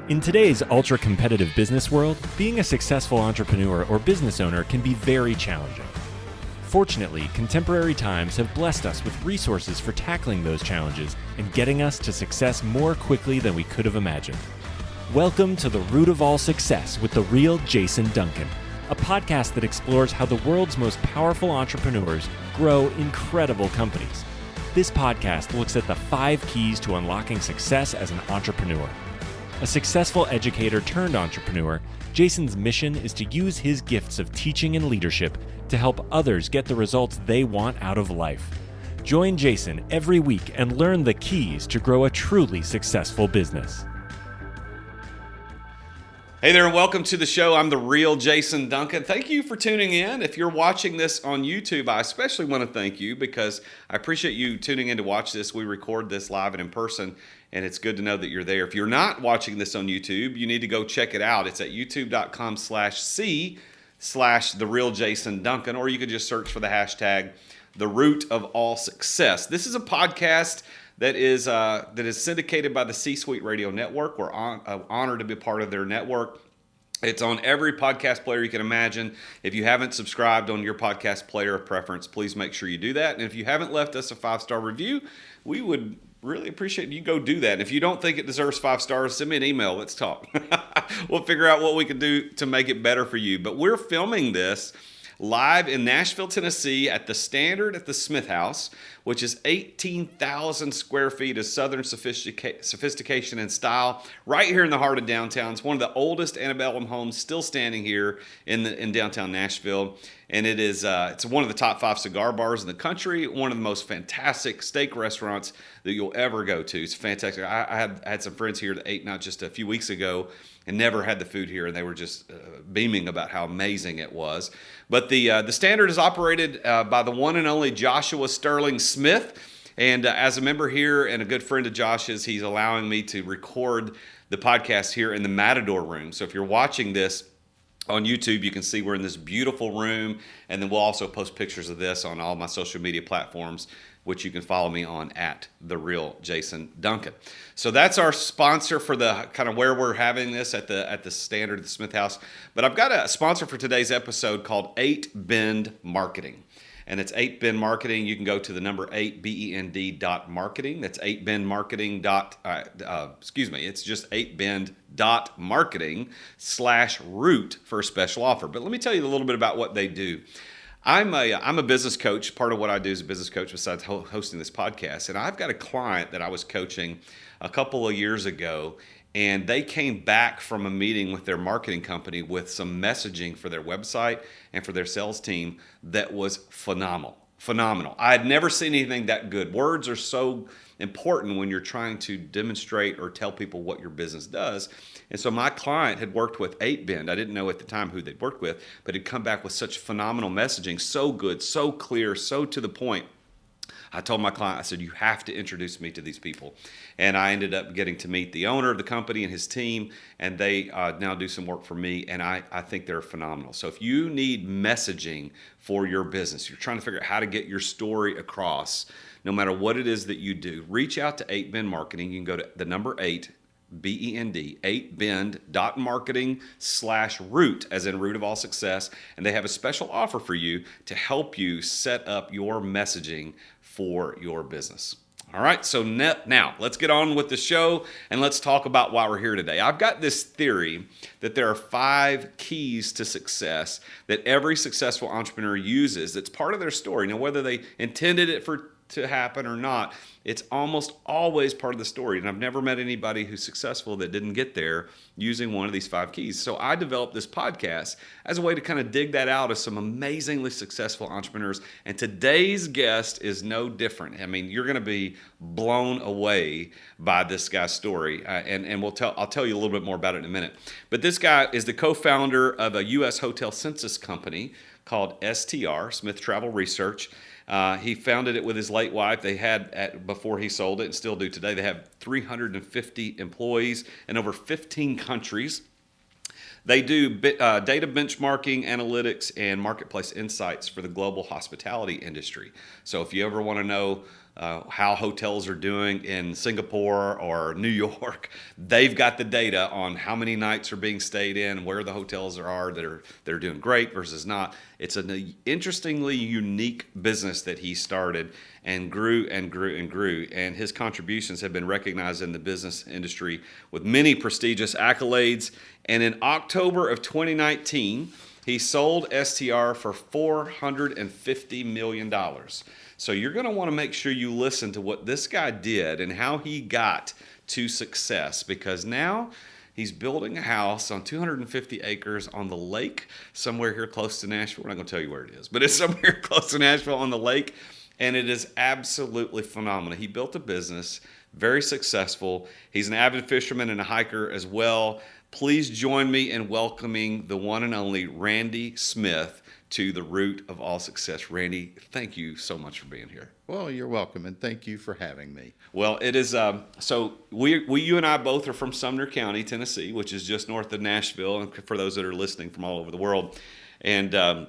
In today's ultra-competitive business world, being a successful entrepreneur or business owner can be very challenging. Fortunately, contemporary times have blessed us with resources for tackling those challenges and getting us to success more quickly than we could have imagined. Welcome to The Root of All Success with the real Jason Duncan, a podcast that explores how the world's most powerful entrepreneurs grow incredible companies. This podcast looks at the 5 keys to unlocking success as an entrepreneur. A successful educator turned entrepreneur, Jason's mission is to use his gifts of teaching and leadership to help others get the results they want out of life. Join Jason every week and learn the keys to grow a truly successful business. Hey there, and welcome to the show. I'm the real Jason Duncan. Thank you for tuning in. If you're watching this on YouTube, I especially want to thank you because I appreciate you tuning in to watch this. We record this live and in person, and it's good to know that you're there. If you're not watching this on YouTube, you need to go check it out. It's at youtube.com/C/TheRealJasonDuncan, or you could just search for the hashtag The Root of All Success. This is a podcast that is syndicated by the C-Suite Radio Network. We're honored to be part of their network. It's on every podcast player you can imagine. If you haven't subscribed on your podcast player of preference, please make sure you do that. And if you haven't left us a 5-star review, we would really appreciate you go do that. And if you don't think it deserves 5 stars, send me an email. Let's talk. We'll figure out what we can do to make it better for you. But we're filming this live in Nashville, Tennessee at the Standard at the Smith House, which is 18,000 square feet of Southern sophistication and style, right here in the heart of downtown. It's one of the oldest antebellum homes still standing here in downtown Nashville. And it's one of the top 5 cigar bars in the country, one of the most fantastic steak restaurants that you'll ever go to. It's fantastic. I had some friends here that ate not just a few weeks ago and never had the food here, and they were just beaming about how amazing it was. But the Standard is operated by the one and only Joshua Sterling Smith, and as a member here and a good friend of Josh's, he's allowing me to record the podcast here in the Matador room. So if you're watching this on YouTube, you can see we're in this beautiful room, and then we'll also post pictures of this on all my social media platforms, which you can follow me on at The Real Jason Duncan. So that's our sponsor for the kind of where we're having this at the Standard at the Smith House. But I've got a sponsor for today's episode called 8 Bend Marketing. And it's 8 Bend Marketing. You can go to the number 8 BEND.marketing. That's 8Bend Marketing it's just 8Bend.marketing/root for a special offer. But let me tell you a little bit about what they do. I'm a business coach. Part of what I do as a business coach besides hosting this podcast. And I've got a client that I was coaching a couple of years ago, and they came back from a meeting with their marketing company with some messaging for their website and for their sales team that was phenomenal. I had never seen anything that good. Words are so important when you're trying to demonstrate or tell people what your business does. And so my client had worked with 8Bend. I didn't know at the time who they'd worked with, but had come back with such phenomenal messaging, so good, so clear, so to the point. I told my client, I said, you have to introduce me to these people. And I ended up getting to meet the owner of the company and his team, and they now do some work for me, and I think they're phenomenal. So if you need messaging for your business, you're trying to figure out how to get your story across, no matter what it is that you do, reach out to 8Bend Marketing. You can go to the number 8, BEND, 8Bend.marketing/root, as in root of all success. And they have a special offer for you to help you set up your messaging for your business. All right, so now let's get on with the show and let's talk about why we're here today. I've got this theory that there are 5 keys to success that every successful entrepreneur uses that's part of their story. Now, whether they intended it to happen or not, it's almost always part of the story. And I've never met anybody who's successful that didn't get there using one of these 5 keys. So I developed this podcast as a way to kind of dig that out of some amazingly successful entrepreneurs. And today's guest is no different. I mean, you're going to be blown away by this guy's story. And I'll tell you a little bit more about it in a minute. But this guy is the co-founder of a U.S. hotel census company called STR, Smith Travel Research. He founded it with his late wife. They had, before he sold it, and still do today, they have 350 employees in over 15 countries. They do data benchmarking, analytics, and marketplace insights for the global hospitality industry. So if you ever want to know how hotels are doing in Singapore or New York. They've got the data on how many nights are being stayed in, where the hotels are that are doing great versus not. It's an interestingly unique business that he started and grew and grew and grew. And his contributions have been recognized in the business industry with many prestigious accolades. And in October of 2019, he sold STR for $450 million. So you're going to want to make sure you listen to what this guy did and how he got to success, because now he's building a house on 250 acres on the lake somewhere here close to Nashville. We're not going to tell you where it is, but it's somewhere close to Nashville on the lake, and it is absolutely phenomenal. He built a business, very successful. He's an avid fisherman and a hiker as well. Please join me in welcoming the one and only Randy Smith to the Root of All Success. Randy, thank you so much for being here. Well, you're welcome, and thank you for having me. Well, it is, so you and I both are from Sumner County, Tennessee, which is just north of Nashville, and for those that are listening from all over the world. And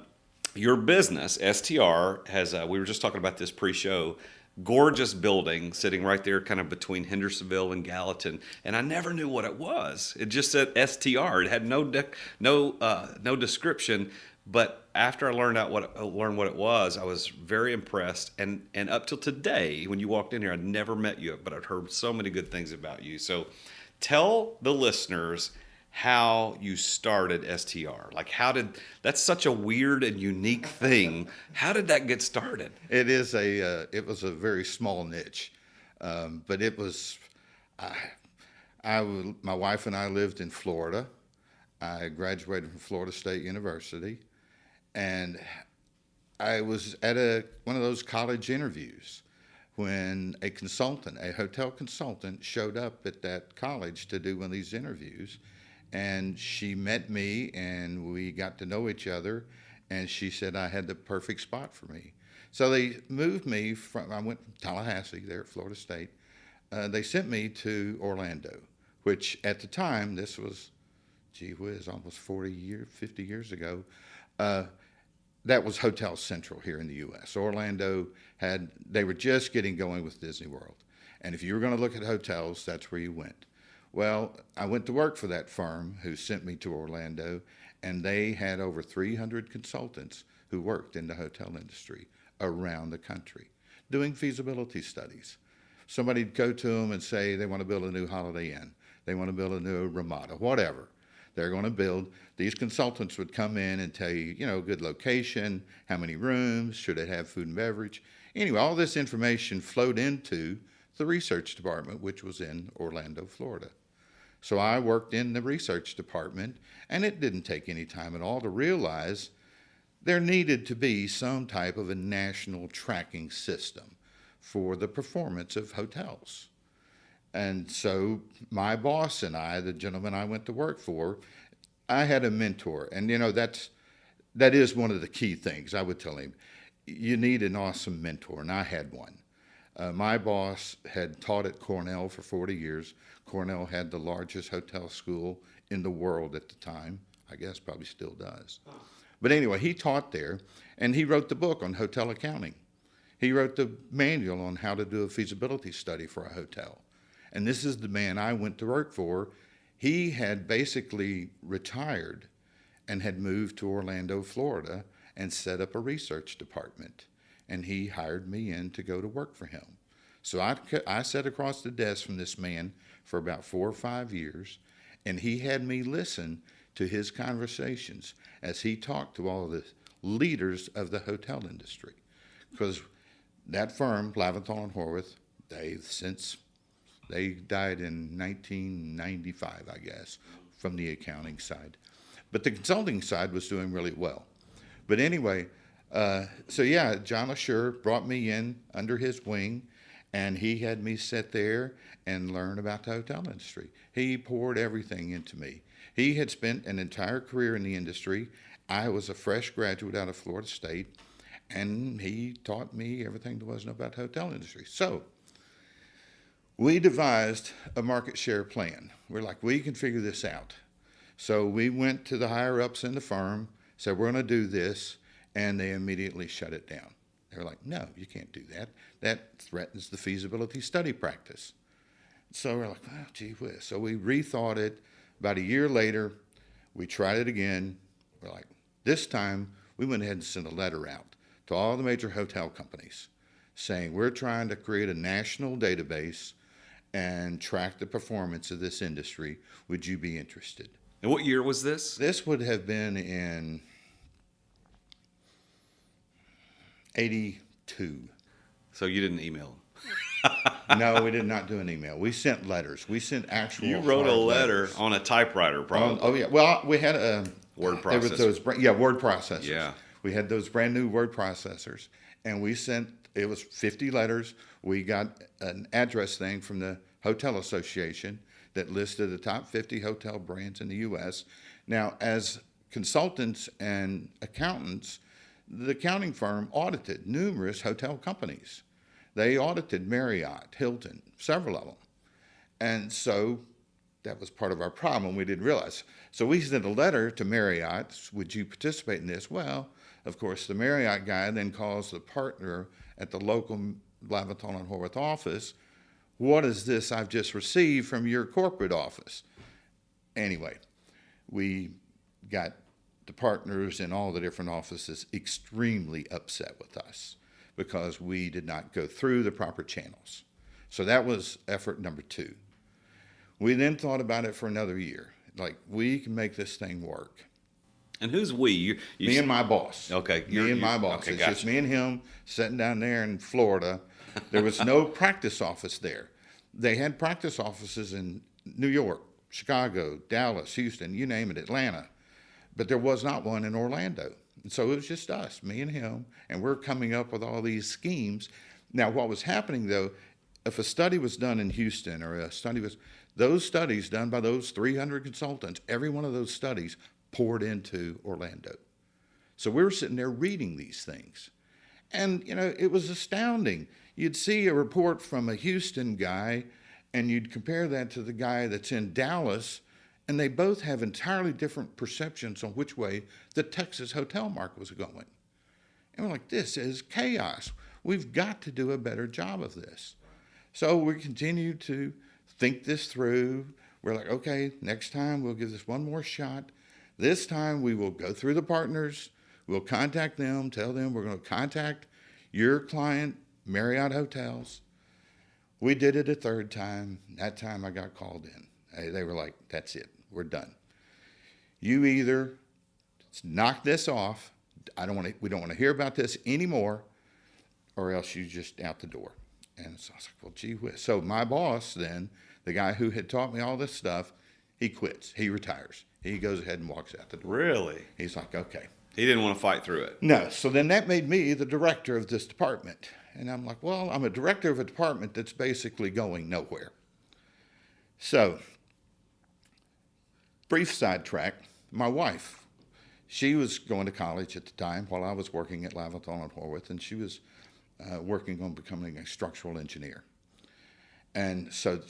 your business, STR, has, we were just talking about this pre-show, gorgeous building sitting right there kind of between Hendersonville and Gallatin, and I never knew what it was. It just said STR. It had no description, but after I learned what it was, I was very impressed. And up till today, when you walked in here, I'd never met you, but I'd heard so many good things about you. So tell the listeners how you started STR. Like, that's such a weird and unique thing. How did that get started? It was a very small niche, but it was, my wife and I lived in Florida. I graduated from Florida State University, and I was at one of those college interviews when a hotel consultant showed up at that college to do one of these interviews. And she met me, and we got to know each other, and she said I had the perfect spot for me. So they moved me I went from Tallahassee there at Florida State. They sent me to Orlando, which at the time, this was, gee whiz, almost 50 years ago. That was Hotel Central here in the U.S. Orlando they were just getting going with Disney World. And if you were going to look at hotels, that's where you went. Well, I went to work for that firm who sent me to Orlando, and they had over 300 consultants who worked in the hotel industry around the country doing feasibility studies. Somebody'd go to them and say they want to build a new Holiday Inn. They want to build a new Ramada, whatever they're going to build. These consultants would come in and tell you, good location, how many rooms, should it have food and beverage. Anyway, all this information flowed into the research department, which was in Orlando, Florida. So I worked in the research department, and it didn't take any time at all to realize there needed to be some type of a national tracking system for the performance of hotels. And so my boss and I, the gentleman I went to work for, I had a mentor. And, that is one of the key things. I would tell him, you need an awesome mentor, and I had one. My boss had taught at Cornell for 40 years. Cornell had the largest hotel school in the world at the time. I guess probably still does. But anyway, he taught there, and he wrote the book on hotel accounting. He wrote the manual on how to do a feasibility study for a hotel. And this is the man I went to work for. He had basically retired and had moved to Orlando, Florida, and set up a research department. And he hired me in to go to work for him. So I sat across the desk from this man for about 4 or 5 years, and he had me listen to his conversations as he talked to all the leaders of the hotel industry. Because that firm, Laventhal and Horwath, they died in 1995, I guess, from the accounting side. But the consulting side was doing really well. But anyway, John Assure brought me in under his wing, and he had me sit there and learn about the hotel industry. He poured everything into me. He had spent an entire career in the industry. I was a fresh graduate out of Florida State, and he taught me everything there was to know about the hotel industry. So we devised a market share plan. We're like, we can figure this out. So we went to the higher ups in the firm, said, we're going to do this, and they immediately shut it down. They were like, no, you can't do that. That threatens the feasibility study practice. So we're like, oh, gee whiz. So we rethought it. About a year later, we tried it again. We're like, this time we went ahead and sent a letter out to all the major hotel companies saying we're trying to create a national database and track the performance of this industry. Would you be interested? And what year was this? This would have been in 82. So you didn't email them. No, we did not do an email. We sent letters. We sent actual. You wrote a hard letter letters. on a typewriter, probably. Oh, yeah. Well, we had a Word there was processor. word processors. Yeah. We had those brand new word processors, and we sent. It was 50 letters. We got an address thing from the Hotel Association that listed the top 50 hotel brands in the U.S. Now, as consultants and accountants, the accounting firm audited numerous hotel companies. They audited Marriott, Hilton, several of them. And so that was part of our problem. We didn't realize. So we sent a letter to Marriott. Would you participate in this? Well, of course, the Marriott guy then calls the partner at the local Lavatol and Horwath office. What is this I've just received from your corporate office? Anyway, we got the partners in all the different offices extremely upset with us because we did not go through the proper channels. So that was effort number 2. We then thought about it for another year. Like, we can make this thing work. And who's we? You Me and my boss. Okay. Me and my boss. Okay, It's gotcha. just me and him sitting down there in Florida. There was no practice office there. They had practice offices in New York, Chicago, Dallas, Houston, you name it, Atlanta. But there was not one in Orlando. And so it was just us, me and him, and we're coming up with all these schemes. Now, what was happening, though, if a study was done in Houston or a study was, those studies done by those 300 consultants, every one of those studies poured into Orlando. So we were sitting there reading these things. And, it was astounding. You'd see a report from a Houston guy, and you'd compare that to the guy that's in Dallas, and they both have entirely different perceptions on which way the Texas hotel market was going. And we're like, this is chaos. We've got to do a better job of this. So we continue to think this through. We're like, okay, next time we'll give this one more shot. This time we will go through the partners. We'll contact them, tell them we're going to contact your client, Marriott Hotels. We did it a third time. That time I got called in. They were like, that's it. We're done. You either knock this off. We don't want to hear about this anymore, or else you just out the door. And so I was like, well, gee whiz. So my boss then, the guy who had taught me all this stuff, he quits. He retires. He goes ahead and walks out the door. Really? He's like, okay. He didn't want to fight through it. No. So then that made me the director of this department. And I'm like, well, I'm a director of a department that's basically going nowhere. So, brief sidetrack, my wife, she was going to college at the time while I was working at Lavatol and Horwath, and she was working on becoming a structural engineer. And so,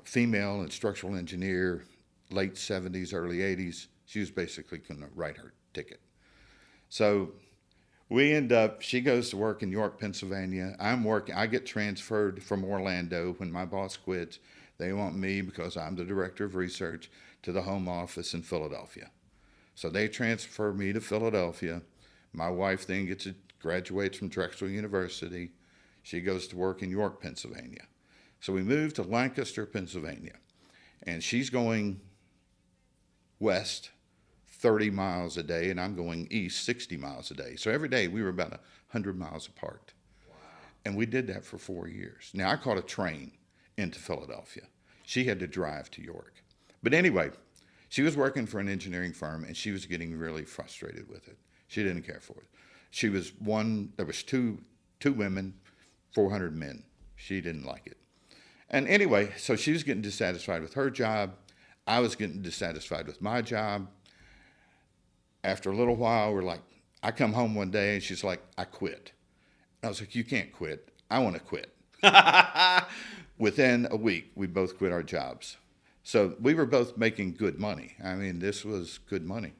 female and structural engineer, late 70s, early 80s, she was basically going to write her ticket. So we end up, she goes to work in York, Pennsylvania. I get transferred from Orlando when my boss quits. They want me, because I'm the director of research, to the home office in Philadelphia. So they transfer me to Philadelphia. My wife then graduates from Drexel University. She goes to work in York, Pennsylvania. So we moved to Lancaster, Pennsylvania. And she's going west 30 miles a day, and I'm going east 60 miles a day. So every day we were about 100 miles apart. Wow. And we did that for 4 years. Now, I caught a train into Philadelphia. She had to drive to York. But anyway, she was working for an engineering firm, and she was getting really frustrated with it. She didn't care for it. There was two women, 400 men. She didn't like it. And anyway, so she was getting dissatisfied with her job. I was getting dissatisfied with my job. After a little while, I come home one day, and she's like, I quit. I was like, you can't quit. I want to quit. Within a week, we both quit our jobs. So we were both making good money. I mean, this was good money.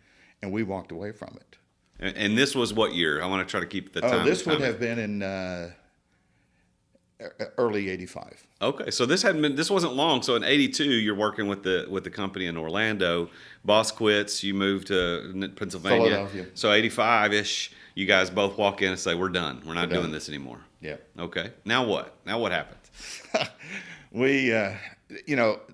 And we walked away from it. And this was what year? I want to try to keep the time. This would have been in early '85. Okay, so this wasn't long. So in '82, you're working with the company in Orlando. Boss quits. You move to Pennsylvania. Philadelphia. So '85-ish, you guys both walk in and say, "We're done. We're not doing this anymore." Yeah. Okay. Now what? Now what happens? We,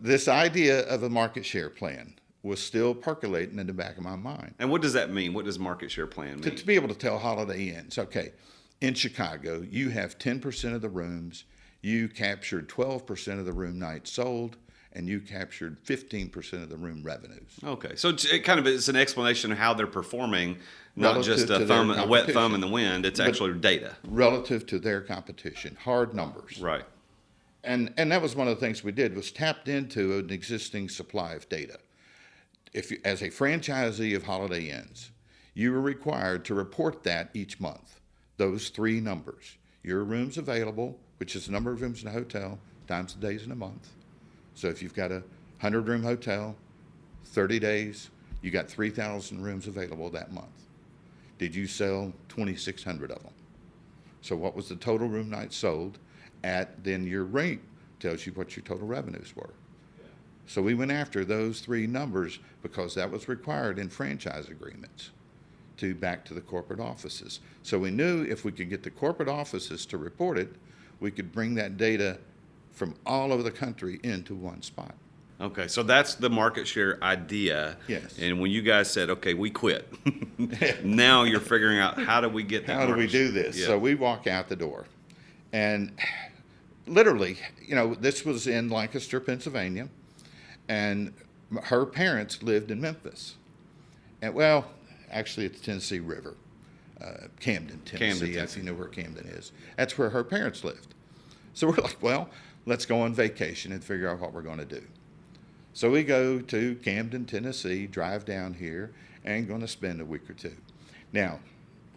this idea of a market share plan was still percolating in the back of my mind. And what does that mean? What does market share plan mean? To be able to tell Holiday Inns, okay, in Chicago, you have 10% of the rooms, you captured 12% of the room nights sold, and you captured 15% of the room revenues. Okay, so it kind of is an explanation of how they're performing, not Relative just a wet thumb in the wind. It's actually data relative to their competition, hard numbers. Right. And that was one of the things we did, was tapped into an existing supply of data. If you, as a franchisee of Holiday Inns, you were required to report that each month, those three numbers: your rooms available, which is the number of rooms in a hotel, times the days in a month. So if you've got a 100-room hotel, 30 days, you got 3,000 rooms available that month. Did you sell 2,600 of them? So what was the total room nights sold at? Then your rate tells you what your total revenues were. So we went after those three numbers because that was required in franchise agreements to back to the corporate offices. So we knew if we could get the corporate offices to report it, we could bring that data from all over the country into one spot. Okay, so that's the market share idea. Yes. And when you guys said, okay, we quit, now you're figuring out, how do we get that? How do we do this? Yeah. So we walk out the door. And literally, this was in Lancaster, Pennsylvania. And her parents lived in Memphis. And actually at the Tennessee River, Camden, Tennessee, if you know where Camden is. That's where her parents lived. So we're like, well, let's go on vacation and figure out what we're going to do. So we go to Camden, Tennessee, drive down here, and going to spend a week or two. Now,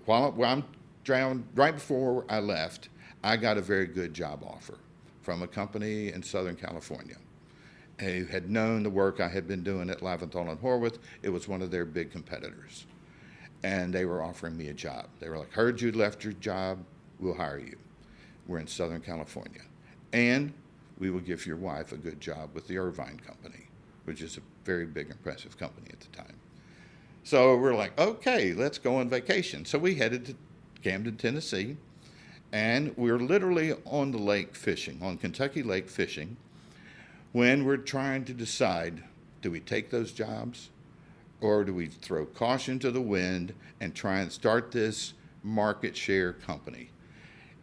while I'm driving, right before I left, I got a very good job offer from a company in Southern California who had known the work I had been doing at Laventhal and Horwath. It was one of their big competitors. And they were offering me a job. They were like, heard you'd left your job, we'll hire you. We're in Southern California. And we will give your wife a good job with the Irvine Company, which is a very big, impressive company at the time. So we're like, okay, let's go on vacation. So we headed to Camden, Tennessee, and we're literally on the lake fishing, on Kentucky Lake fishing, when we're trying to decide, do we take those jobs or do we throw caution to the wind and try and start this market share company?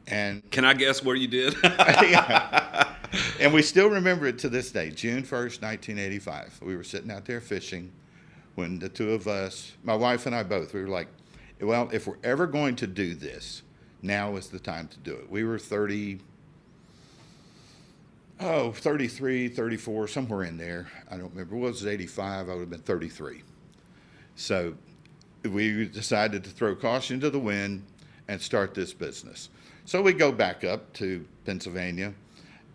And can I guess where you did? yeah. And we still remember it to this day, June 1st, 1985. We were sitting out there fishing when the two of us, my wife and I both, we were like, well, if we're ever going to do this, now is the time to do it. We were 33, 34, somewhere in there. I don't remember. What was it, 85? I would have been 33. So we decided to throw caution to the wind and start this business. So we go back up to Pennsylvania,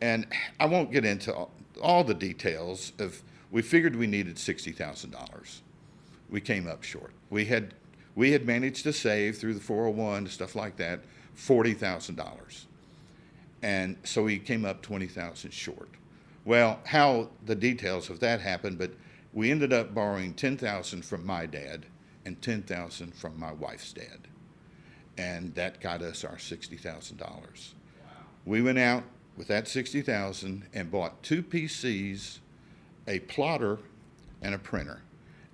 and I won't get into all the details of, we figured we needed $60,000. We came up short. We had managed to save through the 401, stuff like that, $40,000. And so we came up 20,000 short. Well, how the details of that happened, but we ended up borrowing 10,000 from my dad and 10,000 from my wife's dad. And that got us our $60,000. Wow. We went out with that $60,000 and bought 2 PCs, a plotter, and a printer,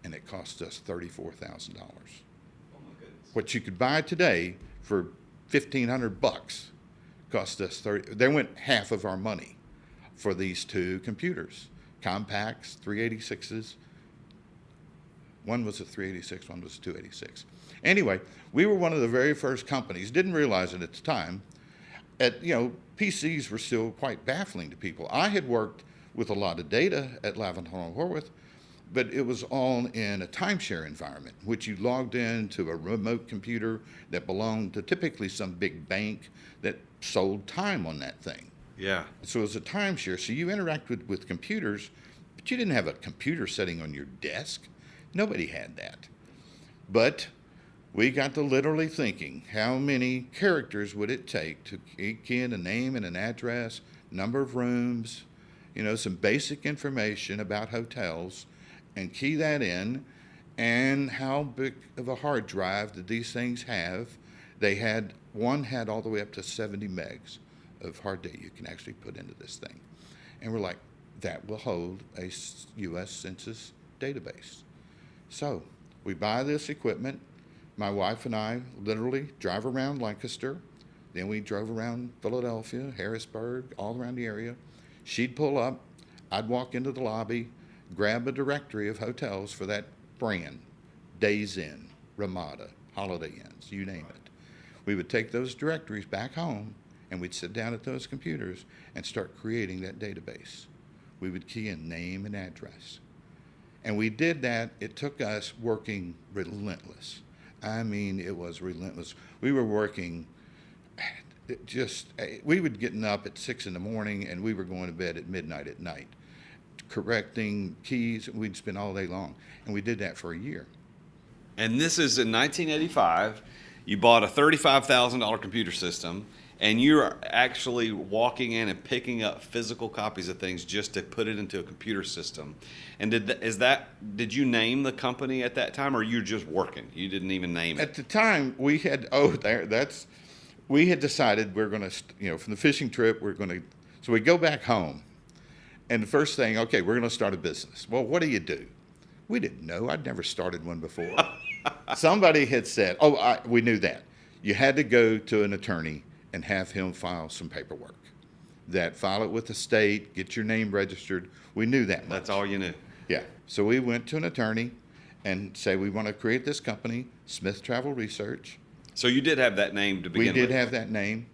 and it cost us $34,000. Oh my goodness. What you could buy today for $1,500 cost us $30. They went half of our money for these 2 computers, Compacts, 386s. One was a 386, one was a 286. Anyway, we were one of the very first companies, didn't realize it at the time. PCs were still quite baffling to people. I had worked with a lot of data at Laventhal and Horwath, but it was all in a timeshare environment, which you logged into a remote computer that belonged to typically some big bank that sold time on that thing. Yeah. So it was a timeshare. So you interacted with computers, but you didn't have a computer sitting on your desk. Nobody had that. But we got to literally thinking, how many characters would it take to key in a name and an address, number of rooms, some basic information about hotels, and key that in, and how big of a hard drive did these things have? One had all the way up to 70 megs of hard data you can actually put into this thing. And we're like, that will hold a U.S. Census database. So we buy this equipment. My wife and I literally drive around Lancaster. Then we drove around Philadelphia, Harrisburg, all around the area. She'd pull up. I'd walk into the lobby, grab a directory of hotels for that brand, Days Inn, Ramada, Holiday Inns, you name it. We would take those directories back home, and we'd sit down at those computers and start creating that database. We would key in name and address. And we did that. It took us working relentless. I mean, it was relentless. We were working we would getting up at 6 in the morning, and we were going to bed at midnight at night, correcting keys. We'd spend all day long. And we did that for a year. And this is in 1985. You bought a $35,000 computer system, and you're actually walking in and picking up physical copies of things just to put it into a computer system. And did you name the company at that time, or you just working? You didn't even name it? At the time, we had decided we're going to, from the fishing trip, so we go back home, and the first thing, okay, we're going to start a business. Well, what do you do? We didn't know. I'd never started one before. Somebody had said, we knew that. You had to go to an attorney and have him file some paperwork. File it with the state, get your name registered. We knew that much. That's all you knew. Yeah. So we went to an attorney and say, we want to create this company, Smith Travel Research. So you did have that name to begin with? We did have that name.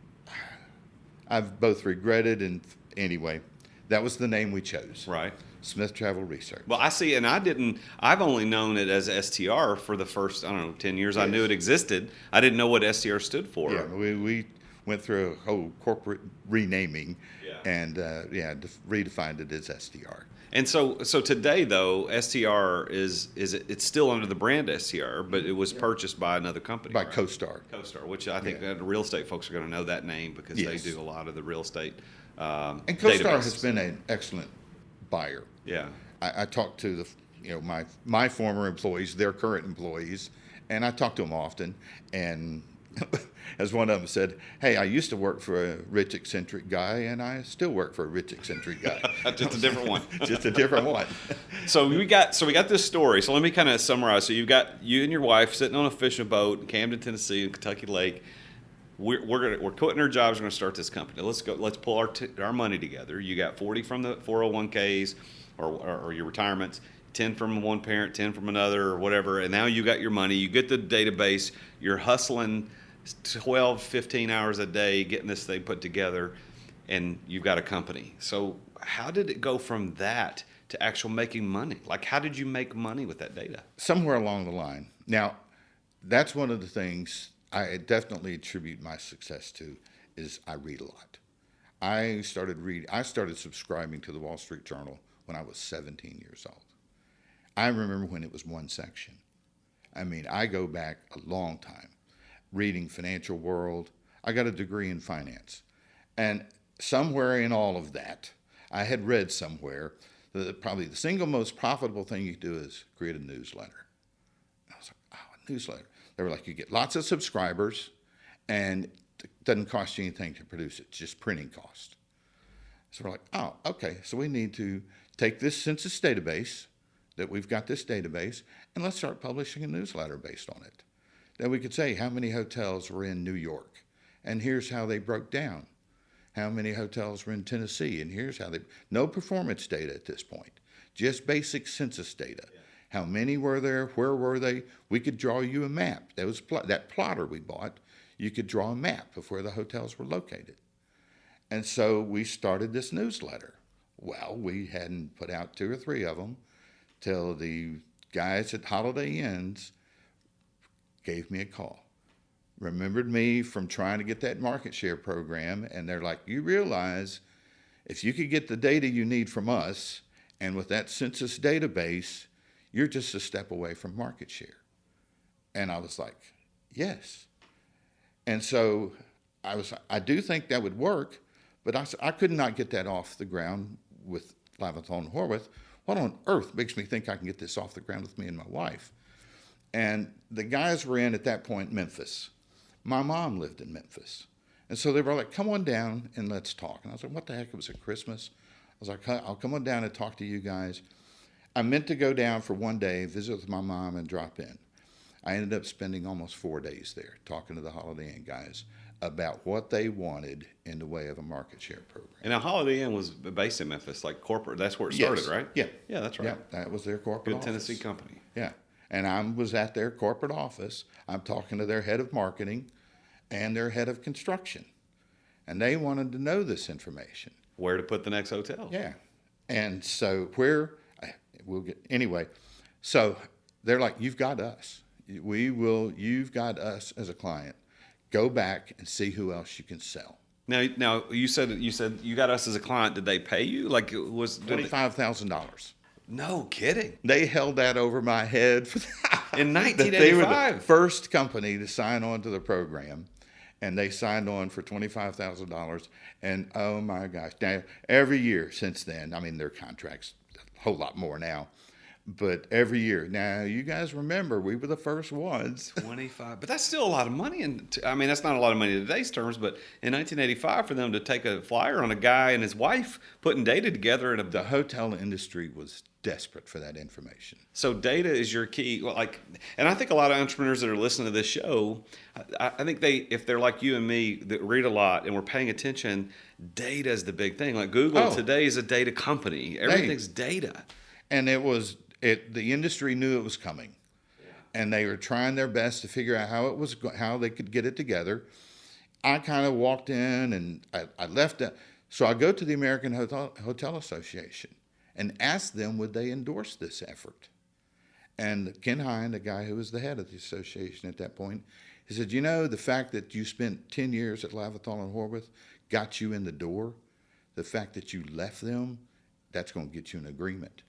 I've both regretted and anyway, that was the name we chose. Right. Smith Travel Research. Well, I see, and I've only known it as STR for the first, 10 years. Yes. I knew it existed. I didn't know what STR stood for. Yeah, we went through a whole corporate renaming and redefined it as STR. And so today, though, STR it's still under the brand STR, but it was purchased by another company. By right? CoStar. CoStar, which I think the real estate folks are going to know that name because they do a lot of the real estate and CoStar has been an excellent buyer. Yeah. I talked to my former employees, their current employees, and I talk to them often. And as one of them said, "Hey, I used to work for a rich eccentric guy, and I still work for a rich eccentric guy." Just a different one. Just a different one. So we got this story. So let me kind of summarize. So you've got you and your wife sitting on a fishing boat in Camden, Tennessee, in Kentucky Lake. We're quitting our jobs. We're going to start this company. Let's go. Let's pull our money together. You got 40 from the 401ks or your retirements, 10 from one parent, 10 from another, or whatever. And now you got your money. You get the database. You're hustling 12, 15 hours a day getting this thing put together, and you've got a company. So how did it go from that to actual making money? Like, how did you make money with that data? Somewhere along the line. Now, that's one of the things I definitely attribute my success to is I read a lot. I started subscribing to the Wall Street Journal when I was 17 years old. I remember when it was one section. I mean, I go back a long time reading Financial World. I got a degree in finance. And somewhere in all of that, I had read somewhere that probably the single most profitable thing you do is create a newsletter. I was like, a newsletter. They were like, you get lots of subscribers, and it doesn't cost you anything to produce it, it's just printing cost. So we're like, okay, so we need to take this census database, that we've got this database, and let's start publishing a newsletter based on it. Then we could say how many hotels were in New York, and here's how they broke down. How many hotels were in Tennessee, and here's how no performance data at this point, just basic census data. Yeah. How many were there? Where were they? We could draw you a map. That plotter we bought, you could draw a map of where the hotels were located. And so we started this newsletter. Well, we hadn't put out 2 or 3 of them till the guys at Holiday Inns gave me a call. Remembered me from trying to get that market share program, and they're like, you realize if you could get the data you need from us, and with that census database, you're just a step away from market share. And I was like, Yes. And so I do think that would work, but I could not get that off the ground with Lavathol and Horwath. What on earth makes me think I can get this off the ground with me and my wife? And the guys were in, at that point, Memphis. My mom lived in Memphis. And so they were like, come on down and let's talk. And I was like, what the heck? It was at Christmas. I was like, I'll come on down and talk to you guys. I meant to go down for one day, visit with my mom, and drop in. I ended up spending almost 4 days there talking to the Holiday Inn guys about what they wanted in the way of a market share program. And now Holiday Inn was based in Memphis, like corporate. That's where it started, Yes. right? Yeah. Yeah, that's right. Yeah, that was their corporate Good office. Tennessee company. Yeah. And I was at their corporate office. I'm talking to their head of marketing and their head of construction. And they wanted to know this information. Where to put the next hotel. Yeah. And so anyway, so they're like, you've got us. You've got us as a client. Go back and see who else you can sell. Now you said you got us as a client. Did they pay you? Like it was $25,000. No kidding. They held that over my head In that they were the 1985. first company to sign on to the program, and they signed on for $25,000. And oh my gosh, now every year since then, I mean, their contracts a whole lot more now, but every year. Now you guys remember we were the first ones. 25, but that's still a lot of money. And I mean, that's not a lot of money in today's terms, but in 1985, for them to take a flyer on a guy and his wife putting data together in The hotel industry was desperate for that information. So data is your key. Well, and I think a lot of entrepreneurs that are listening to this show, I think if they're like you and me that read a lot and we're paying attention, data is the big thing. Like Google today is a data company. Everything's data. And the industry knew it was coming, and they were trying their best to figure out how they could get it together. I kind of walked in and I left it. So I go to the American Hotel Association and asked them would they endorse this effort. And Ken Hine, the guy who was the head of the association at that point, he said, the fact that you spent 10 years at Lavathol and Horwath got you in the door. The fact that you left them, that's going to get you an agreement.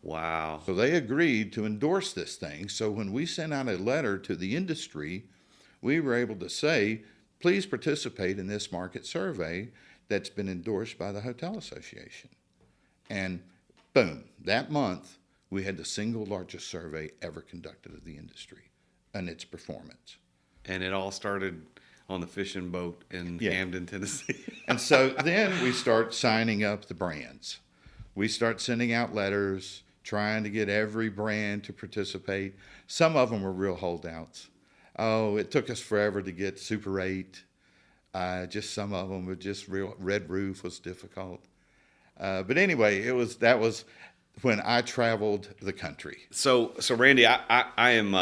Wow. So they agreed to endorse this thing. So when we sent out a letter to the industry, we were able to say, please participate in this market survey that's been endorsed by the Hotel Association. And boom, that month, we had the single largest survey ever conducted of the industry and its performance. And it all started on the fishing boat in Camden, Tennessee. And so then we start signing up the brands. We start sending out letters, trying to get every brand to participate. Some of them were real holdouts. Oh, it took us forever to get Super 8. Just some of them were just real. Red Roof was difficult. But anyway, that was when I traveled the country. So Randy, I am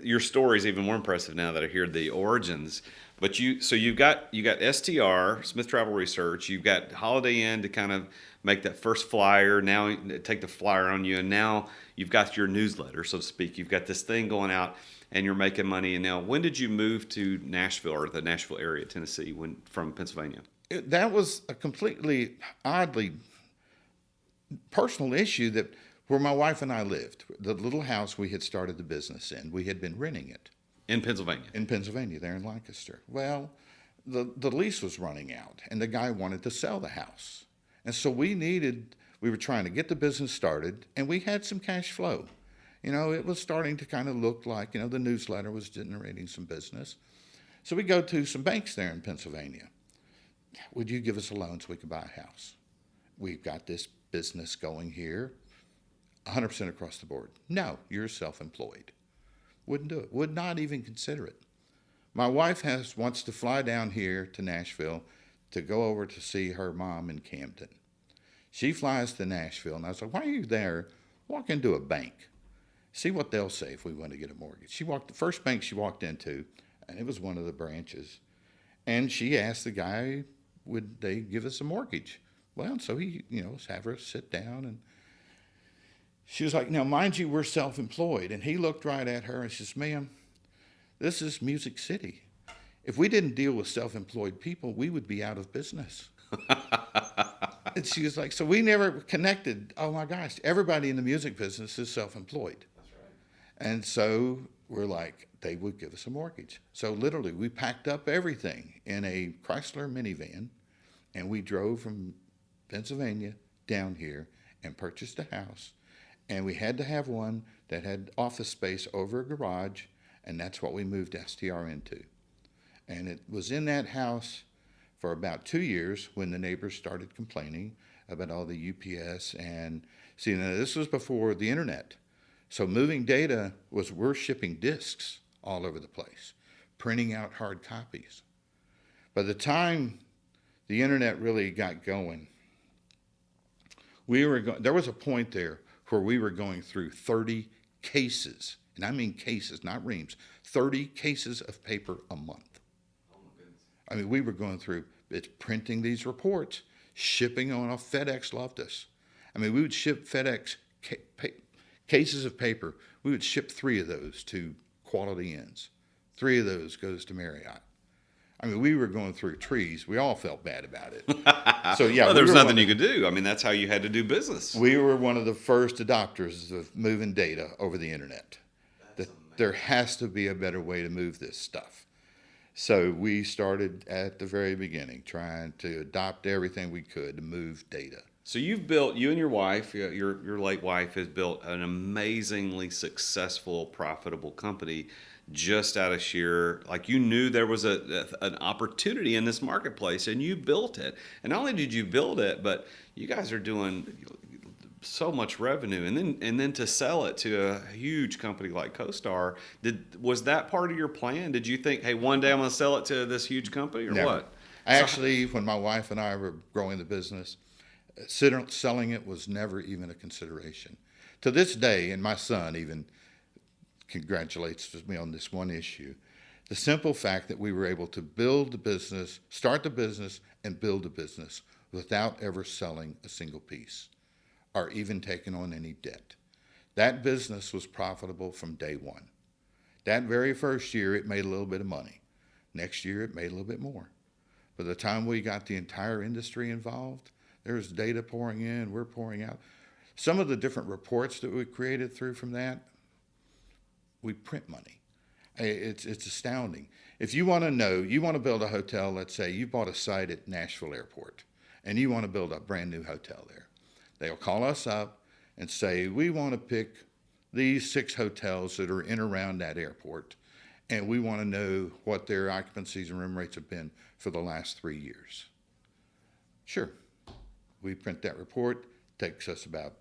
your story is even more impressive now that I hear the origins. But you've got STR, Smith Travel Research. You've got Holiday Inn to kind of make that first flyer. Now take the flyer on you, and now you've got your newsletter, so to speak. You've got this thing going out, and you're making money. And now, when did you move to Nashville or the Nashville area, Tennessee, from Pennsylvania? That was a completely oddly personal issue where my wife and I lived. The little house we had started the business in, we had been renting it. In Pennsylvania? In Pennsylvania, there in Lancaster. Well, the lease was running out, and the guy wanted to sell the house. And so we were trying to get the business started, and we had some cash flow. It was starting to kind of look like, the newsletter was generating some business. So we go to some banks there in Pennsylvania. Would you give us a loan so we could buy a house? We've got this business going here, 100% across the board. No, you're self-employed. Wouldn't do it. Would not even consider it. My wife wants to fly down here to Nashville to go over to see her mom in Camden. She flies to Nashville, and I was like, why are you there? Walk into a bank. See what they'll say if we want to get a mortgage. The first bank she walked into, and it was one of the branches, and she asked the guy, would they give us a mortgage? Well, so he, have her sit down, and she was like, now, mind you, we're self-employed. And he looked right at her and says, ma'am, this is Music City. If we didn't deal with self-employed people, we would be out of business. And she was like, so we never connected. Oh, my gosh, everybody in the music business is self-employed. That's right. And so we're like, they would give us a mortgage. So literally, we packed up everything in a Chrysler minivan, and we drove from Pennsylvania down here and purchased a house. And we had to have one that had office space over a garage, and that's what we moved STR into. And it was in that house for about 2 years when the neighbors started complaining about all the UPS. And see, now this was before the internet. So moving data was, we're shipping discs all over the place, printing out hard copies. By the time the internet really got going, there was a point there where we were going through 30 cases, and I mean cases, not reams, 30 cases of paper a month. Oh my goodness. I mean, we were going through, it's printing these reports, shipping on off. FedEx loved us. I mean, we would ship FedEx cases of paper. We would ship 3 of those to Quality Inns. 3 of those goes to Marriott. I mean, we were going through trees. We all felt bad about it. So yeah, well, there was nothing you could do. I mean, that's how you had to do business. We were one of the first adopters of moving data over the internet. That there has to be a better way to move this stuff. So we started at the very beginning, trying to adopt everything we could to move data. So you've built, you and your wife, your late wife, has built an amazingly successful, profitable company just out of sheer, like, you knew there was an opportunity in this marketplace, and you built it. And not only did you build it, but you guys are doing so much revenue, and then to sell it to a huge company like CoStar. Was that part of your plan? Did you think, hey, one day I'm going to sell it to this huge company, or Never. what? Actually, when my wife and I were growing the business, selling it was never even a consideration. To this day, and my son even congratulates me on this one issue, the simple fact that we were able to build the business, start the business, and build the business without ever selling a single piece or even taking on any debt. That business was profitable from day one. That very first year, it made a little bit of money. Next year, it made a little bit more. By the time we got the entire industry involved, there's data pouring in, we're pouring out. Some of the different reports that we created through from that, we print money. It's astounding. If you want to know, you want to build a hotel, let's say you bought a site at Nashville Airport, and you want to build a brand new hotel there. They'll call us up and say, we want to pick these 6 hotels that are in around that airport, and we want to know what their occupancies and room rates have been for the last 3 years. Sure. We print that report. Takes us about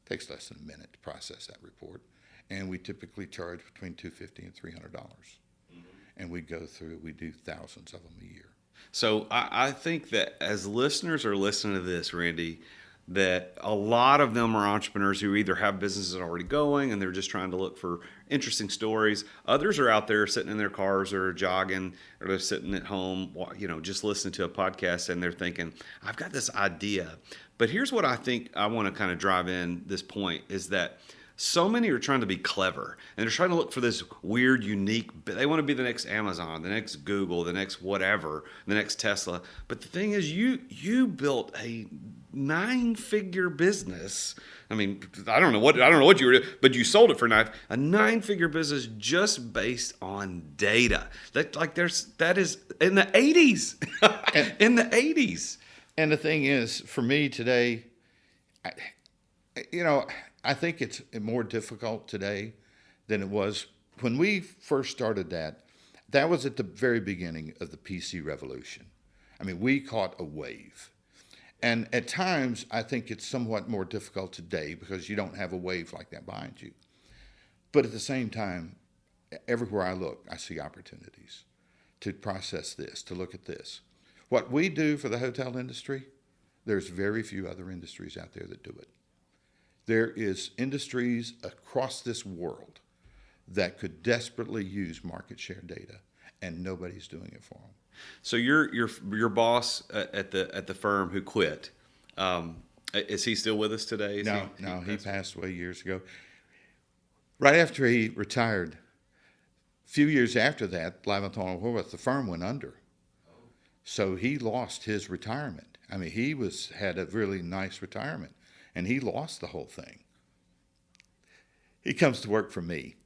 takes less than a minute to process that report. And we typically charge between $250 and $300. Mm-hmm. And we go through, we do thousands of them a year. So I think that as listeners are listening to this, Randy, that a lot of them are entrepreneurs who either have businesses already going and they're just trying to look for interesting stories. Others are out there sitting in their cars or jogging, or they're sitting at home, just listening to a podcast, and they're thinking, I've got this idea. But here's what I think I want to kind of drive in this point is that so many are trying to be clever, and they're trying to look for this weird, unique, they want to be the next Amazon, the next Google, the next whatever, the next Tesla. But the thing is, you built a 9-figure business. I mean, I don't know what you were doing, but you sold it for a 9-figure business just based on data. That is in the 80s. In the 80s. And the thing is, for me today, I think it's more difficult today than it was when we first started that. That was at the very beginning of the PC revolution. I mean, we caught a wave. And at times, I think it's somewhat more difficult today because you don't have a wave like that behind you. But at the same time, everywhere I look, I see opportunities to process this, to look at this. What we do for the hotel industry, there's very few other industries out there that do it. There is industries across this world that could desperately use market share data, and nobody's doing it for them. So your boss at the firm who quit, is he still with us today? No, he passed away years ago. Right after he retired, a few years after that, Leventhal and Horwath, the firm went under. So he lost his retirement. I mean, he had a really nice retirement, and he lost the whole thing. He comes to work for me.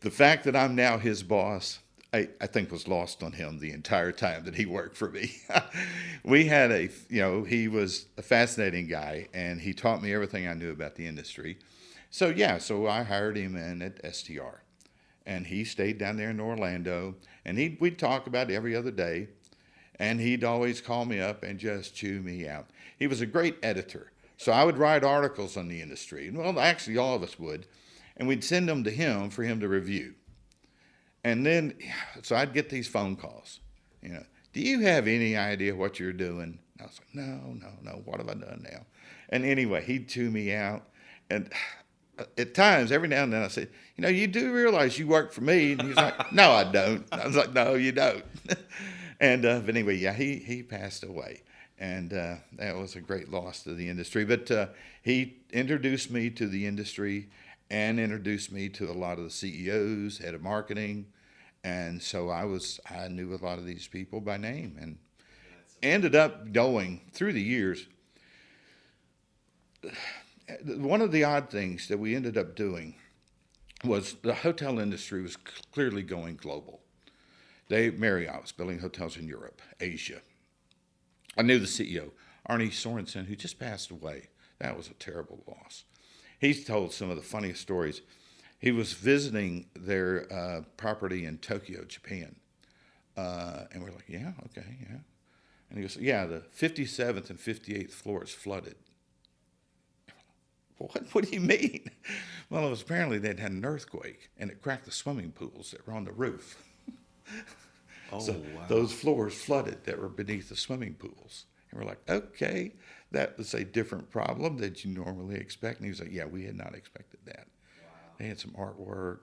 The fact that I'm now his boss, I think was lost on him the entire time that he worked for me. We had he was a fascinating guy, and he taught me everything I knew about the industry. So I hired him in at STR, and he stayed down there in Orlando, and we'd talk about it every other day, and he'd always call me up and just chew me out. He was a great editor, so I would write articles on the industry. Well, actually, all of us would, and we'd send them to him for him to review. And then, so I'd get these phone calls, do you have any idea what you're doing? I was like, no, what have I done now? And anyway, he'd chew me out. And at times, every now and then I said, you do realize you work for me? And he's like, no, I don't. I was like, no, you don't. And but anyway, he passed away. And that was a great loss to the industry. But he introduced me to the industry and introduced me to a lot of the CEOs, head of marketing. And so I knew a lot of these people by name, and ended up going through the years. One of the odd things that we ended up doing was the hotel industry was clearly going global. Marriott was building hotels in Europe, Asia. I knew the CEO, Arne Sorensen, who just passed away. That was a terrible loss. He's told some of the funniest stories. He was visiting their property in Tokyo, Japan. And we're like, yeah, okay, yeah. And he goes, yeah, the 57th and 58th floors flooded. What do you mean? Well, it was apparently they'd had an earthquake, and it cracked the swimming pools that were on the roof. So wow. Those floors flooded that were beneath the swimming pools. And we're like, okay, that was a different problem that you normally expect. And he was like, yeah, we had not expected that. They had some artwork.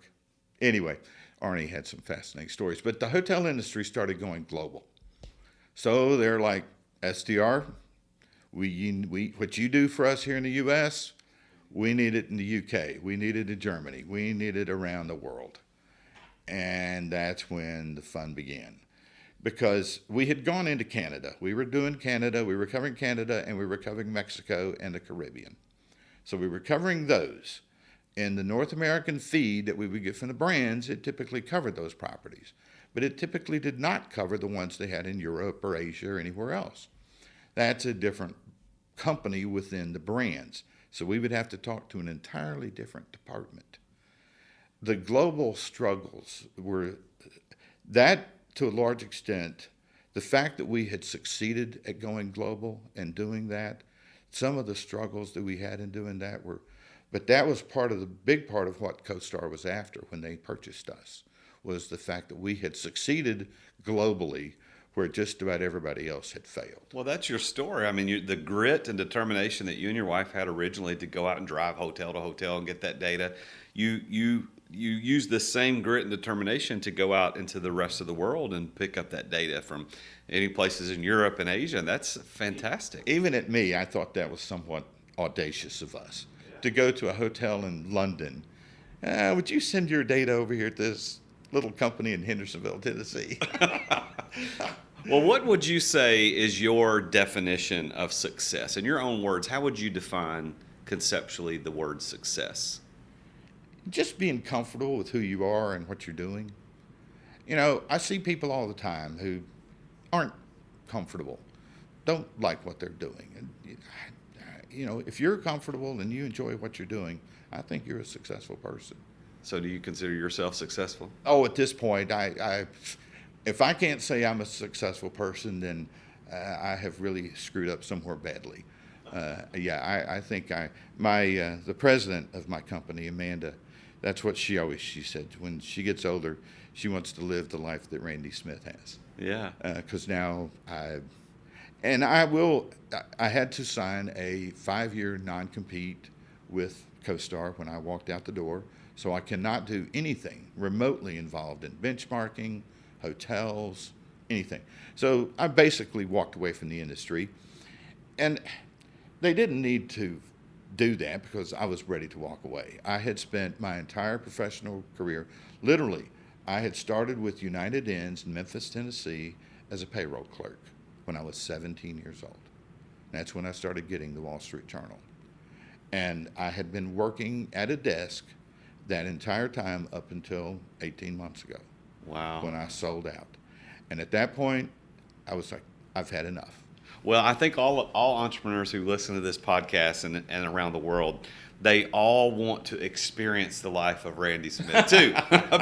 Anyway, Arnie had some fascinating stories. But the hotel industry started going global. So they're like, STR, what you do for us here in the U.S., we need it in the U.K., we need it in Germany, we need it around the world. And that's when the fun began. Because we had gone into Canada. We were doing Canada, we were covering Canada, and we were covering Mexico and the Caribbean. So we were covering those. In the North American feed that we would get from the brands, it typically covered those properties. But it typically did not cover the ones they had in Europe or Asia or anywhere else. That's a different company within the brands. So we would have to talk to an entirely different department. The global struggles were that, to a large extent, the fact that we had succeeded at going global and doing that, some of the struggles that we had in doing that were, but that was big part of what CoStar was after when they purchased us, was the fact that we had succeeded globally where just about everybody else had failed. Well, that's your story. I mean, the grit and determination that you and your wife had originally to go out and drive hotel to hotel and get that data, you use the same grit and determination to go out into the rest of the world and pick up that data from any places in Europe and Asia. And that's fantastic. Even at me, I thought that was somewhat audacious of us to go to a hotel in London. Would you send your data over here to this little company in Hendersonville, Tennessee? Well, what would you say is your definition of success? In your own words, how would you define conceptually the word success? Just being comfortable with who you are and what you're doing. I see people all the time who aren't comfortable, don't like what they're doing. And, if you're comfortable and you enjoy what you're doing, I think you're a successful person. So do you consider yourself successful? Oh, at this point, if I can't say I'm a successful person, then I have really screwed up somewhere badly. I think the president of my company, Amanda, that's what she said. When she gets older, she wants to live the life that Randy Smith has. Yeah. Because now I had to sign a 5-year non-compete with CoStar when I walked out the door. So I cannot do anything remotely involved in benchmarking, hotels, anything. So I basically walked away from the industry. And they didn't need to do that because I was ready to walk away. I had spent my entire professional career, literally, I had started with United Inns in Memphis, Tennessee as a payroll clerk when I was 17 years old. That's when I started getting the Wall Street Journal. And I had been working at a desk that entire time up until 18 months ago. Wow. When I sold out. And at that point, I was like, I've had enough. Well, I think all entrepreneurs who listen to this podcast and around the world, they all want to experience the life of Randy Smith too.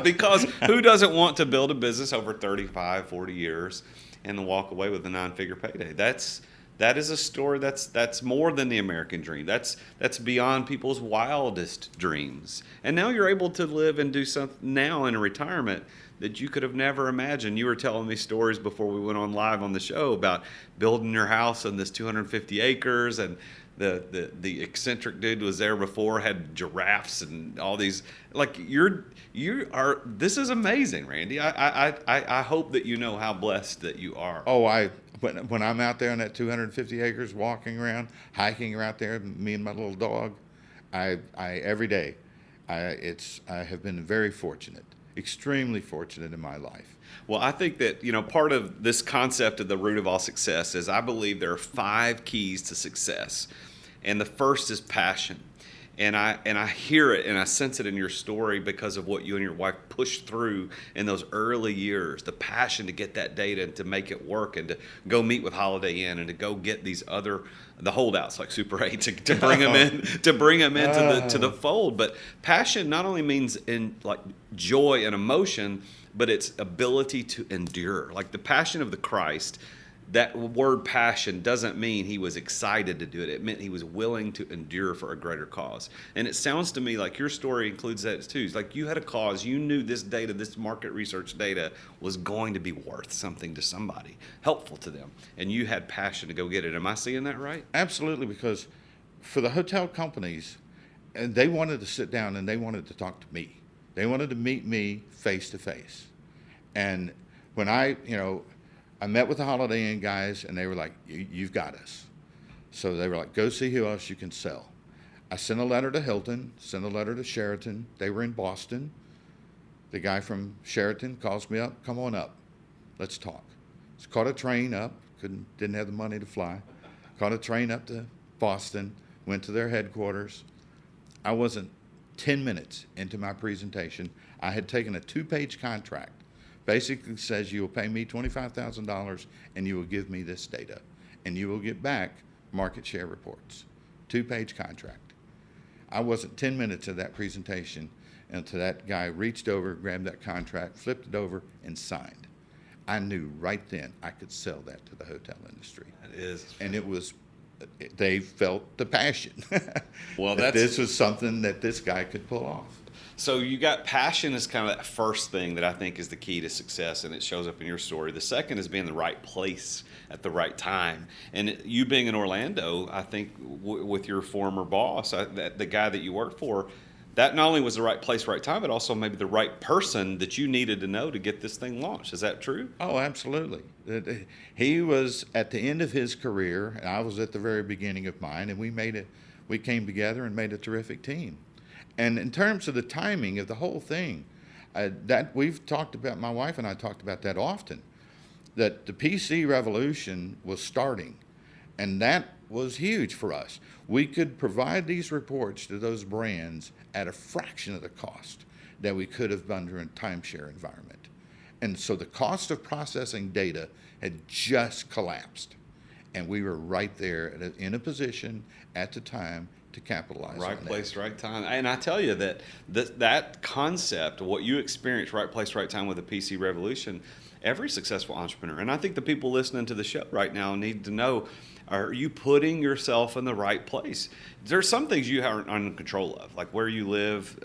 Because who doesn't want to build a business over 35, 40 years and then walk away with a 9-figure payday? That is a story that's more than the American dream. That's beyond people's wildest dreams. And now you're able to live and do something now in a retirement that you could have never imagined. You were telling me stories before we went on live on the show about building your house on this 250 acres, and the eccentric dude was there before, had giraffes and all these. Like you are. This is amazing, Randy. I hope that you know how blessed that you are. Oh, when I'm out there on that 250 acres, walking around, hiking around there, me and my little dog, I every day, I have been very fortunate. Extremely fortunate in my life. Well, I think that, part of this concept of the root of all success is I believe there are 5 keys to success. And the first is passion. And I hear it and I sense it in your story because of what you and your wife pushed through in those early years, the passion to get that data and to make it work and to go meet with Holiday Inn and to go get the holdouts like Super 8 to bring them into the fold. But passion not only means in like joy and emotion, but it's ability to endure. Like the passion of the Christ, that word passion doesn't mean he was excited to do it. It meant he was willing to endure for a greater cause. And it sounds to me like your story includes that too. It's like you had a cause. You knew this data, this market research data was going to be worth something to somebody, helpful to them. And you had passion to go get it. Am I seeing that right? Absolutely, because for the hotel companies, they wanted to sit down and they wanted to talk to me. They wanted to meet me face to face. And when I met with the Holiday Inn guys, and they were like, you've got us. So they were like, go see who else you can sell. I sent a letter to Hilton, sent a letter to Sheraton. They were in Boston. The guy from Sheraton calls me up, come on up, let's talk. So caught a train up, didn't have the money to fly. Caught a train up to Boston, went to their headquarters. I wasn't 10 minutes into my presentation. I had taken a 2-page contract. Basically says you will pay me $25,000 and you will give me this data and you will get back market share reports. 2-page contract. I wasn't 10 minutes of that presentation until that guy reached over, grabbed that contract, flipped it over, and signed. I knew right then I could sell that to the hotel industry. That is. And they felt the passion. Well, that this was something that this guy could pull off. So you got passion is kind of that first thing that I think is the key to success, and it shows up in your story. The second is being in the right place at the right time. And you being in Orlando, I think with your former boss, the guy that you worked for, that not only was the right place, right time, but also maybe the right person that you needed to know to get this thing launched. Is that true? Oh, absolutely. He was at the end of his career, and I was at the very beginning of mine, and we came together and made a terrific team. And in terms of the timing of the whole thing, that we've talked about, my wife and I talked about that often, that the PC revolution was starting, and that was huge for us. We could provide these reports to those brands at a fraction of the cost that we could have under a timeshare environment. And so the cost of processing data had just collapsed, and we were right there in a position at the time to capitalize on that. Right place, right time. And I tell you that concept, what you experience, right place, right time with the PC revolution, every successful entrepreneur, and I think the people listening to the show right now need to know, are you putting yourself in the right place? There's some things you aren't in control of, like where you live,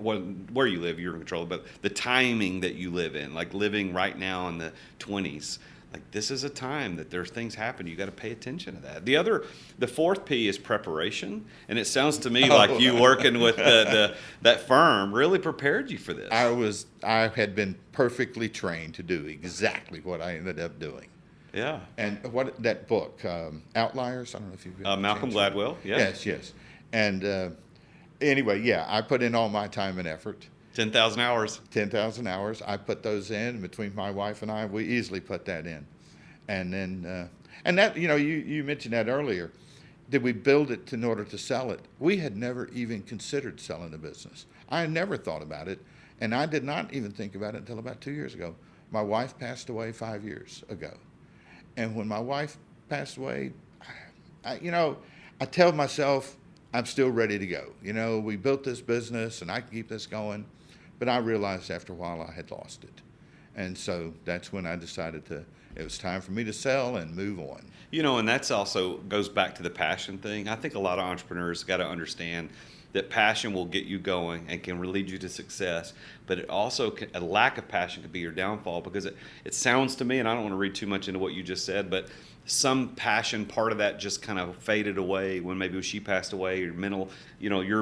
where you live, you're in control of, but the timing that you live in, like living right now in the 20s. Like this is a time that there's things happen. You got to pay attention to that. The fourth P is preparation, and it sounds to me like you working with that firm really prepared you for this. I had been perfectly trained to do exactly what I ended up doing. Yeah. And what that book, Outliers? I don't know if you've Malcolm Gladwell. Yeah. Yes. And anyway, yeah, I put in all my time and effort. 10,000 hours. 10,000 hours. I put those in. Between my wife and I, we easily put that in. And then, and that, you mentioned that earlier. did we build it in order to sell it? We had never even considered selling the business. I had never thought about it, and I did not even think about it until about 2 years ago. My wife passed away 5 years ago. And when my wife passed away, I tell myself I'm still ready to go. We built this business and I can keep this going. But I realized after a while I had lost it. And so that's when I decided it was time for me to sell and move on. And that's also goes back to the passion thing. I think a lot of entrepreneurs got to understand that passion will get you going and can lead you to success, but it also a lack of passion could be your downfall, because it sounds to me, and I don't want to read too much into what you just said, but some passion part of that just kind of faded away when maybe she passed away. Your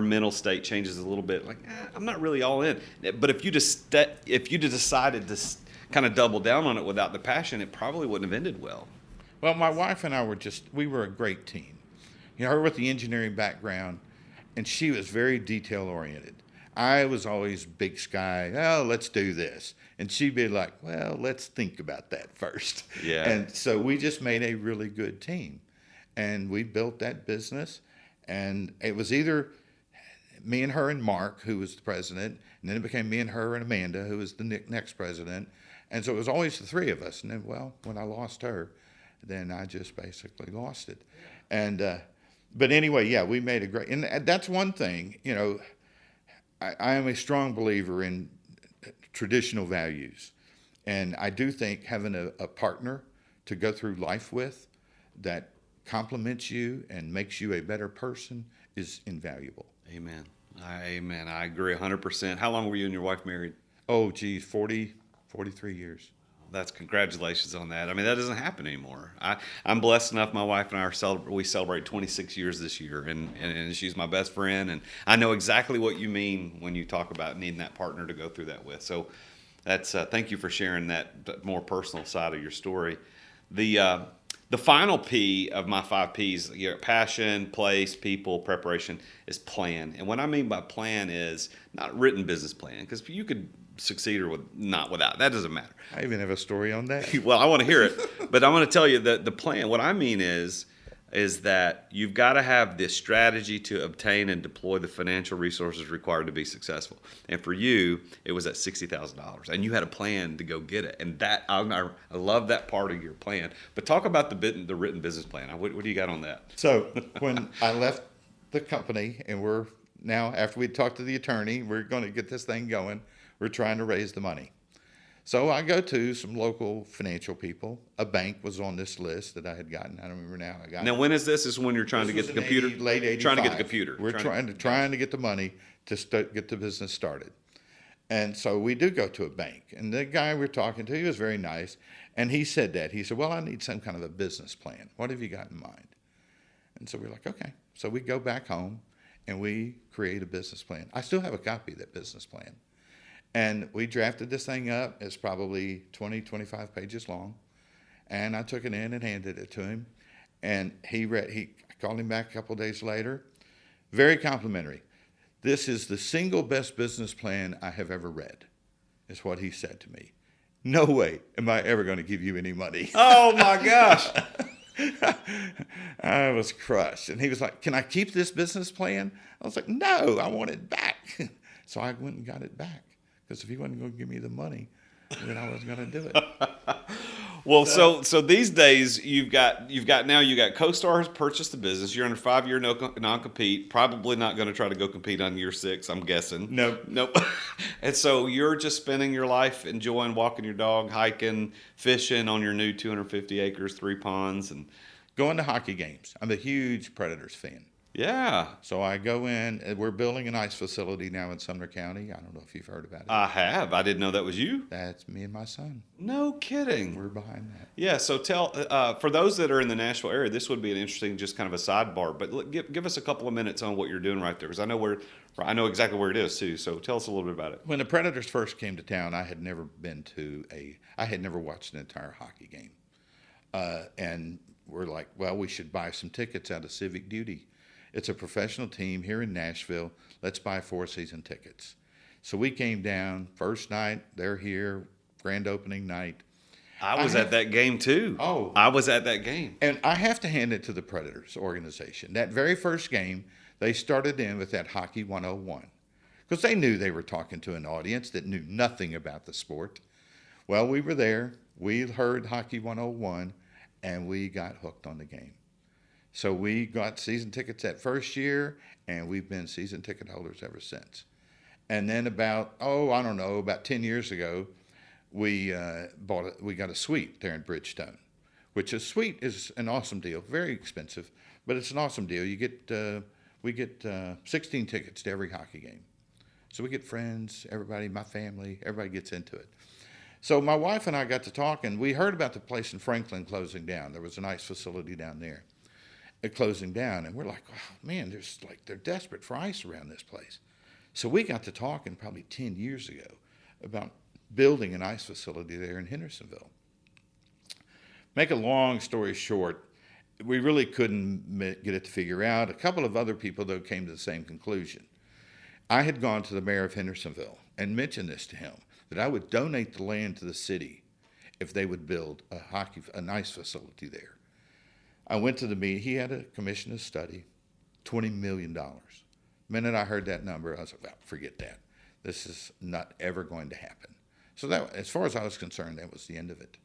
mental state changes a little bit. Like, I'm not really all in. But if you just decided to kind of double down on it without the passion, it probably wouldn't have ended well. Well, my wife and I we were a great team. Her with the engineering background, and she was very detail oriented. I was always big sky, let's do this. And she'd be like, well, let's think about that first. Yeah. And so we just made a really good team. And we built that business. And it was either me and her and Mark, who was the president, and then it became me and her and Amanda, who was the next president. And so it was always the three of us. And then, when I lost her, then I just basically lost it. And but anyway, we made a great, and that's one thing, I am a strong believer in traditional values. And I do think having a partner to go through life with that compliments you and makes you a better person is invaluable. Amen. I agree 100%. How long were you and your wife married? Oh, geez, 43 years. That's congratulations on that. I mean, that doesn't happen anymore. I'm blessed enough. My wife and I we celebrate 26 years this year, and she's my best friend. And I know exactly what you mean when you talk about needing that partner to go through that with. So that's thank you for sharing that more personal side of your story. The final P of my 5 Ps, passion, place, people, preparation, is plan. And what I mean by plan is not written business plan, because you could succeed or not without. That doesn't matter. I even have a story on that. Well, I want to hear it, but I want to tell you that the plan, what I mean is that you've got to have this strategy to obtain and deploy the financial resources required to be successful. And for you, it was at $60,000, and you had a plan to go get it. And that I love that part of your plan. But talk about the written business plan. What do you got on that? So when I left the company, and we're now, after we talked to the attorney, we're going to get this thing going. We're trying to raise the money. So I go to some local financial people. A bank was on this list that I had gotten. I don't remember now. I got Now, when is this? This is when you're trying to get the computer? Late 85. Trying to get the computer. We're trying to get the money to get the business started. And so we do go to a bank. And the guy we're talking to, he was very nice. And he said, well, I need some kind of a business plan. What have you got in mind? And so we're like, okay. So we go back home and we create a business plan. I still have a copy of that business plan. And we drafted this thing up. It's probably 20, 25 pages long. And I took it in and handed it to him. And I called him back a couple of days later. Very complimentary. This is the single best business plan I have ever read, is what he said to me. No way am I ever going to give you any money. Oh, my gosh. I was crushed. And he was like, can I keep this business plan? I was like, no, I want it back. So I went and got it back. Because if he wasn't going to give me the money, then I wasn't going to do it. Well, so these days you got CoStar has purchased the business. You're under 5-year non-compete. Probably not going to try to go compete on year 6, I'm guessing. Nope. And so you're just spending your life enjoying walking your dog, hiking, fishing on your new 250 acres, 3 ponds, and going to hockey games. I'm a huge Predators fan. Yeah. So I go in. We're building an ice facility now in Sumner County. I don't know if you've heard about it. I have. I didn't know that was you. That's me and my son. No kidding. We're behind that. Yeah. So tell for those that are in the Nashville area, this would be an interesting, just kind of a sidebar. But give us a couple of minutes on what you're doing right there, because I know exactly where it is too. So tell us a little bit about it. When the Predators first came to town, I had never watched an entire hockey game, and we're like, well, we should buy some tickets out of Civic Duty. It's a professional team here in Nashville. Let's buy 4 season tickets. So we came down, first night, they're here, grand opening night. I was at that game too. Oh. I was at that game. And I have to hand it to the Predators organization. That very first game, they started in with that Hockey 101 because they knew they were talking to an audience that knew nothing about the sport. Well, we were there. We heard Hockey 101, and we got hooked on the game. So we got season tickets that first year, and we've been season ticket holders ever since. And then about 10 years ago, we got a suite there in Bridgestone, which a suite is an awesome deal. Very expensive, but it's an awesome deal. We get 16 tickets to every hockey game. So we get friends, everybody, my family, everybody gets into it. So my wife and I got to talking. We heard about the place in Franklin closing down. There was an ice facility down there closing down, and we're like, oh, man, they're desperate for ice around this place. So we got to talking probably 10 years ago about building an ice facility there in Hendersonville. Make a long story short, we really couldn't get it to figure out. A couple of other people, though, came to the same conclusion. I had gone to the mayor of Hendersonville and mentioned this to him, that I would donate the land to the city if they would build an ice facility there. I went to the meeting. He had a commission a study, $20 million. The minute I heard that number, I was like, well, forget that. This is not ever going to happen. So that, as far as I was concerned, that was the end of it.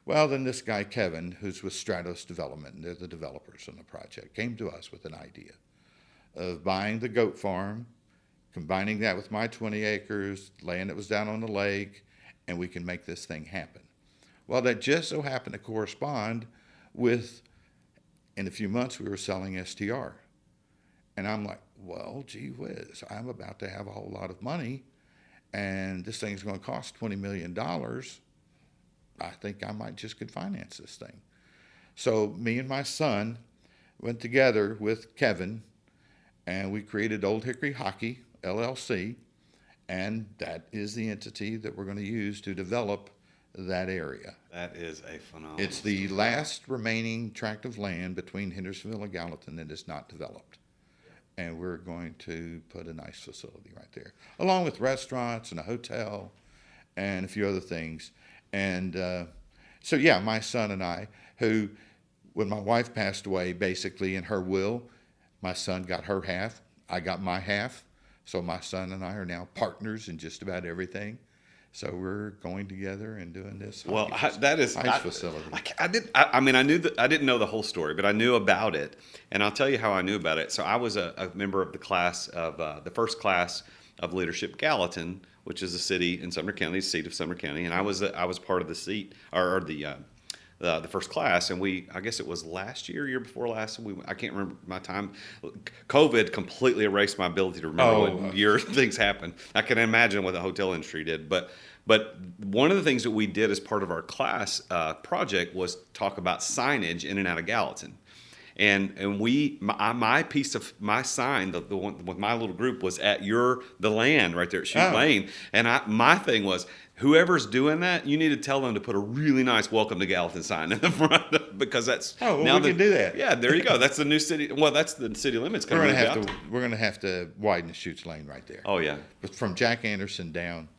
Well, then this guy, Kevin, who's with Stratos Development, and they're the developers on the project, came to us with an idea of buying the goat farm, combining that with my 20 acres, land that was down on the lake, and we can make this thing happen. Well, that just so happened to correspond with, in a few months, we were selling STR. And I'm like, well, gee whiz, I'm about to have a whole lot of money, and this thing's going to cost $20 million. I think I might just could finance this thing. So me and my son went together with Kevin, and we created Old Hickory Hockey, LLC, and that is the entity that we're going to use to develop that area. That is a phenomenal. It's the last remaining tract of land between Hendersonville and Gallatin that is not developed. And we're going to put a nice facility right there, along with restaurants and a hotel and a few other things. And so, yeah, my son and I, who, when my wife passed away, basically in her will, my son got her half, I got my half. So my son and I are now partners in just about everything. So we're going together and doing this. Well, that is ice facility. I didn't know the whole story, but I knew about it, and I'll tell you how I knew about it. So I was a member of the class of the first class of Leadership Gallatin, which is a city in Sumner County, the seat of Sumner County, and I was part of the seat or the first class, and I guess it was last year before last. I can't remember my time. COVID completely erased my ability to remember what year things happened. I can imagine what the hotel industry did, but one of the things that we did as part of our class project was talk about signage in and out of Gallatin. And my piece of my sign, the one with my little group, was at the land right there at Shoot Lane. And my thing was, whoever's doing that, you need to tell them to put a really nice "Welcome to Gallatin" sign in the front, because that's we can do that. Yeah, there you go. That's the new city. Well, that's the city limits. We're going to have to widen the Chutes Lane right there. Oh yeah, from Jack Anderson down.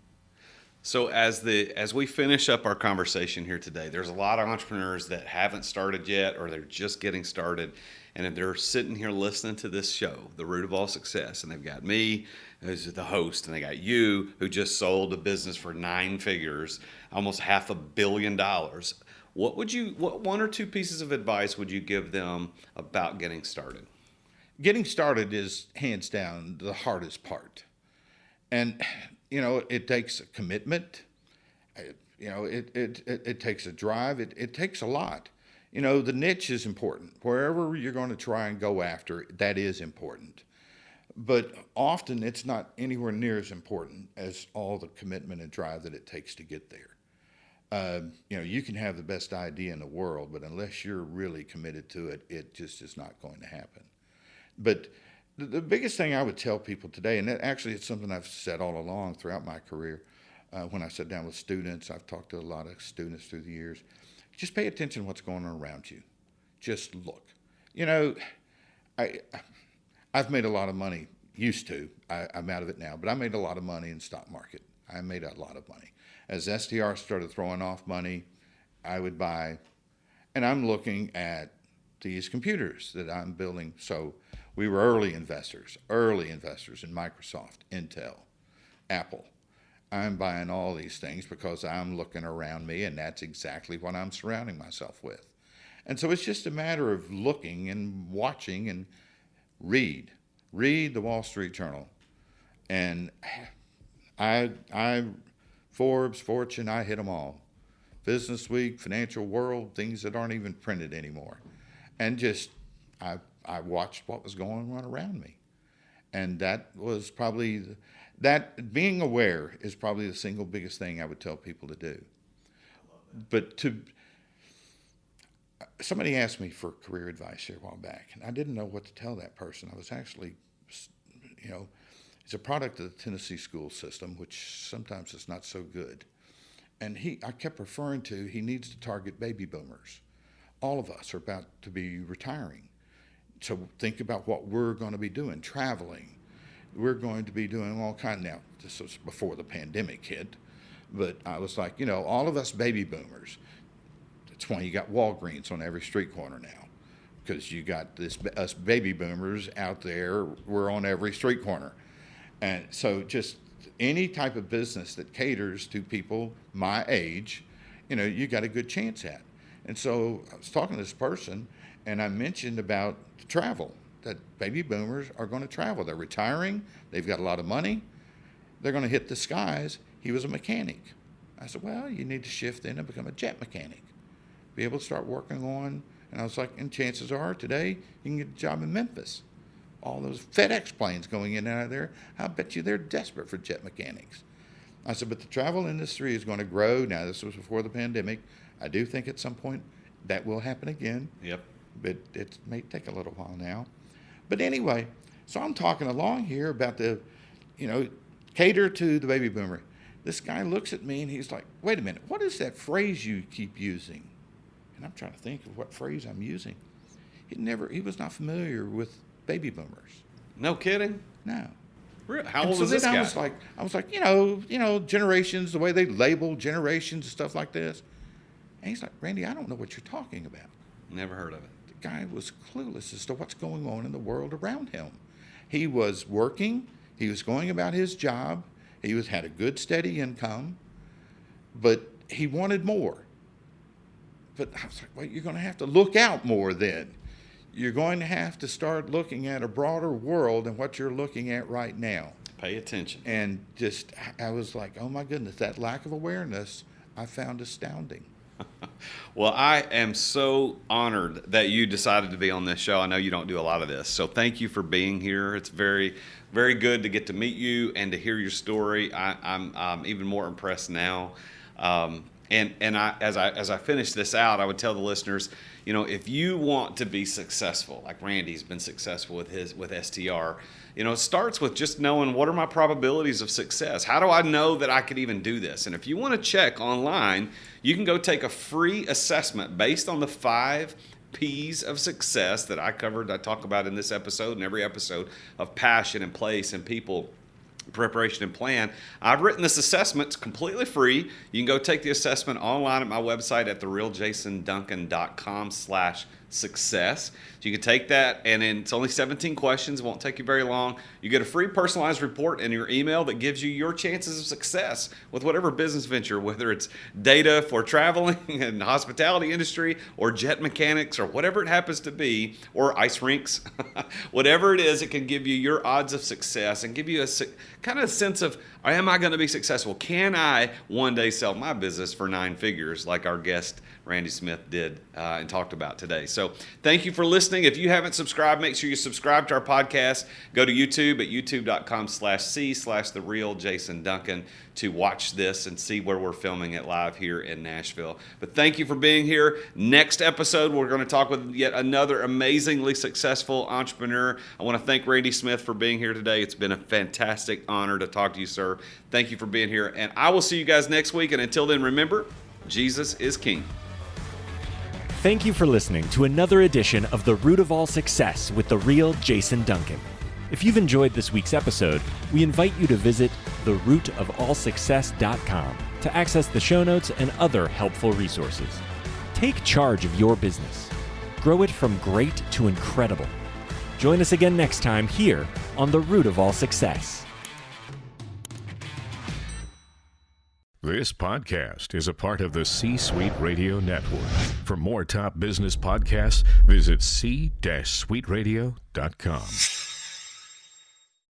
So as we finish up our conversation here today, there's a lot of entrepreneurs that haven't started yet, or they're just getting started, and if they're sitting here listening to this show, The Root of All Success, and they've got me, who's the host, and they got you, who just sold a business for 9 figures, almost $500 million. What one or two pieces of advice would you give them about getting started? Getting started is hands down the hardest part, and it takes a commitment. It takes a drive. It takes a lot. The niche is important. Wherever you're going to try and go after, that is important. But often it's not anywhere near as important as all the commitment and drive that it takes to get there. You can have the best idea in the world, but unless you're really committed to it, it just is not going to happen. But the biggest thing I would tell people today, and actually it's something I've said all along throughout my career, when I sit down with students, I've talked to a lot of students through the years, just pay attention to what's going on around you. Just look. I've made a lot of money, used to. I'm out of it now, but I made a lot of money in the stock market. I made a lot of money. As STR started throwing off money, I would buy, and I'm looking at these computers that I'm building. So we were early investors in Microsoft, Intel, Apple. I'm buying all these things because I'm looking around me, and that's exactly what I'm surrounding myself with. And so it's just a matter of looking and watching and read the Wall Street Journal. And I Forbes, Fortune, I hit them all. Business Week, Financial World, things that aren't even printed anymore. And just, I watched what was going on around me. And that was probably, being aware is probably the single biggest thing I would tell people to do. But somebody asked me for career advice here a while back, and I didn't know what to tell that person. I was actually, it's a product of the Tennessee school system, which sometimes is not so good. And I kept referring to, he needs to target baby boomers. All of us are about to be retiring. So think about what we're going to be doing, traveling. We're going to be doing all kinds. Now, this was before the pandemic hit, but I was like, all of us baby boomers. That's why you got Walgreens on every street corner now, because you got us baby boomers out there. We're on every street corner. And so just any type of business that caters to people my age, you got a good chance at. And so I was talking to this person, and I mentioned about travel, that baby boomers are going to travel. They're retiring. They've got a lot of money. They're going to hit the skies. He was a mechanic. I said, well, you need to shift in and become a jet mechanic. Be able to start working on, and I was like, and chances are today you can get a job in Memphis. All those FedEx planes going in and out of there, I bet you they're desperate for jet mechanics. I said, but the travel industry is going to grow. Now, this was before the pandemic. I do think at some point that will happen again. Yep. But it may take a little while now. But anyway, so I'm talking along here about cater to the baby boomer. This guy looks at me and he's like, wait a minute, what is that phrase you keep using? And I'm trying to think of what phrase I'm using. He was not familiar with baby boomers. No kidding? No. Really? How old was this guy? I was like, generations, the way they label generations and stuff like this. And he's like, Randy, I don't know what you're talking about. Never heard of it. The guy was clueless as to what's going on in the world around him. He was working. He was going about his job. He had a good, steady income. But he wanted more. But I was like, well, you're going to have to look out more then. You're going to have to start looking at a broader world than what you're looking at right now. Pay attention. And I was like, oh my goodness, that lack of awareness I found astounding. Well, I am so honored that you decided to be on this show. I know you don't do a lot of this, so thank you for being here. It's very, very good to get to meet you and to hear your story. I'm even more impressed now. And as I finish this out, I would tell the listeners, if you want to be successful, like Randy's been successful with STR, it starts with just knowing what are my probabilities of success. How do I know that I could even do this? And if you want to check online, you can go take a free assessment based on the 5 P's of success that I talk about in this episode and every episode of passion and place and people, preparation and plan. I've written this assessment. It's completely free. You can go take the assessment online at my website at therealjasonduncan.com/success. So you can take that, and then it's only 17 questions. It won't take you very long. You get a free personalized report in your email that gives you your chances of success with whatever business venture, whether it's data for traveling and hospitality industry or jet mechanics or whatever it happens to be, or ice rinks. Whatever it is, it can give you your odds of success and give you a kind of sense of, am I going to be successful? Can I one day sell my business for 9 figures like our guest Randy Smith did and talked about today? So thank you for listening. If you haven't subscribed, make sure you subscribe to our podcast. Go to YouTube at youtube.com/C/TheRealJasonDuncan to watch this and see where we're filming it live here in Nashville. But thank you for being here. Next episode, we're going to talk with yet another amazingly successful entrepreneur. I want to thank Randy Smith for being here today. It's been a fantastic honor to talk to you, sir. Thank you for being here. And I will see you guys next week. And until then, remember, Jesus is King. Thank you for listening to another edition of The Root of All Success with the real Jason Duncan. If you've enjoyed this week's episode, we invite you to visit therootofallsuccess.com to access the show notes and other helpful resources. Take charge of your business. Grow it from great to incredible. Join us again next time here on The Root of All Success. This podcast is a part of the C-Suite Radio Network. For more top business podcasts, visit c-suiteradio.com.